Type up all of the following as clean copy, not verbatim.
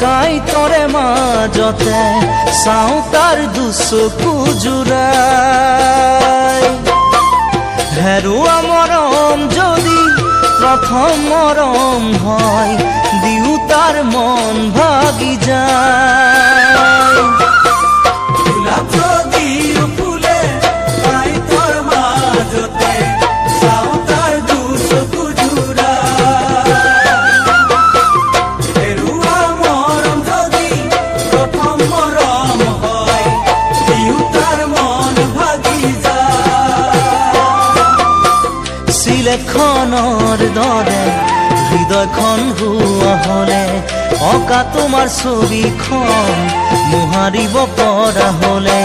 ডকাইতৰে মাজতে চাওঁ তাৰ দুচকু জোৰাই। হেৰুৱা মৰম যদি প্ৰথম মৰম হয়, দিও তাৰ মন ভাগি যায়। এখনৰ দৰে হৃদয়খন হোৱা হলে, অঁকা তোমাৰ ছবিখন মোহাৰিব পৰা হলে,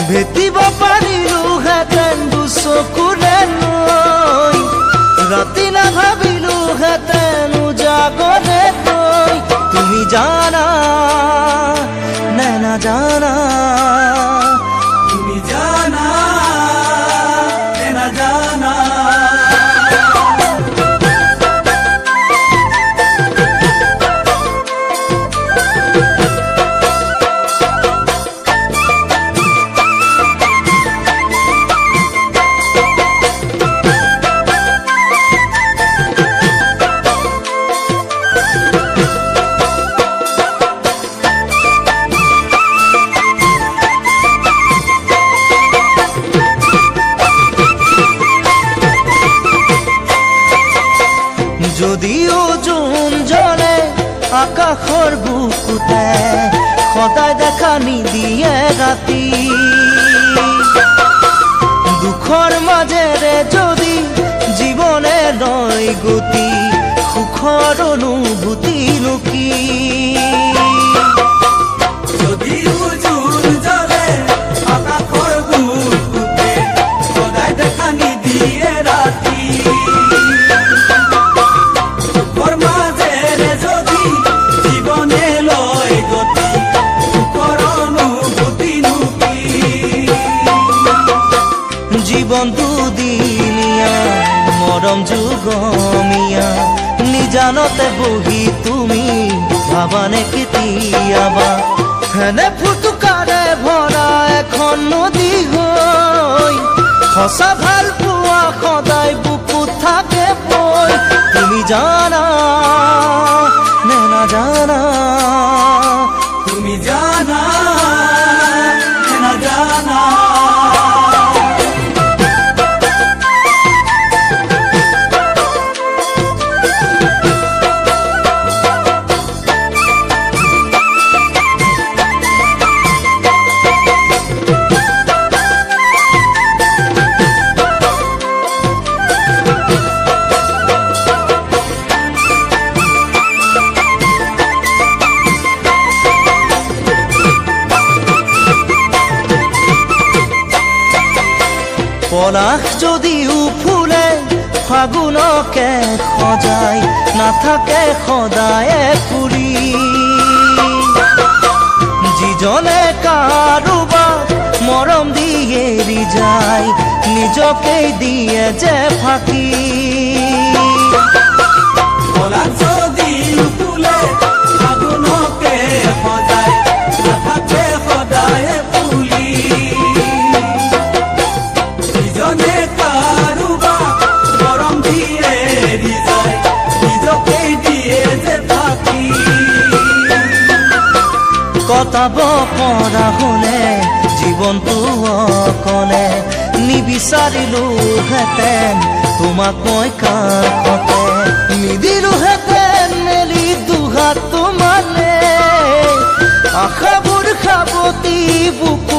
ভেটিব পাৰিলোহেঁতেন দুচকুৰে নৈ, ৰাতি নাভাবিলোহেঁতেন উজাগৰে তই। তুমি জানা নে নাজানা, তুমি জানা নে নাজানা। যদিও জোন জ্বলে আকাশৰ বুকুতে, সদায় দেখা নিদিয়ে ৰাতি। দুখৰ মাজেৰে যদি জীৱনে লয় গতি, সুখৰ অনুভূতি লুকি। যদিও জোন জ্বলে আকাশৰ বুকুতে, সদায় দেখা নিদিয়ে ৰাতি। জীৱন দুদিনীয়া মৰম যুগমীয়া, নিজানতে বহি তুমি ভাবানে কেতিয়াবা, হেনে ফুটুকাৰে ভৰা এখন নদী হৈ, সঁচা ভাল পোৱা সদায় বুকুত থাকে বৈ। তুমি জানা নে নাজানা, তুমি জানা নে নাজানা। পলাশ যদিও ফুলে ফাগুনকে সজাই, নাথাকে সদায়ে ফুৰি। যিজনে কাৰোবাক মৰম দি এৰি যায়, নিজকেই দিয়ে যে ফাঁকি। পলাশ যদিও ফুলে ফাগুনকে সজাই, নাথাকে সদায়ে ফুলি। কটাব পৰা হলে জীৱনটো অকলে, নিবিচাৰিলোহেঁতেন তোমাক মই কাষতে, নিদিলোহেঁতেন মেলি দুহাত তোমালে, আশাবোৰ সাৱটি বুকু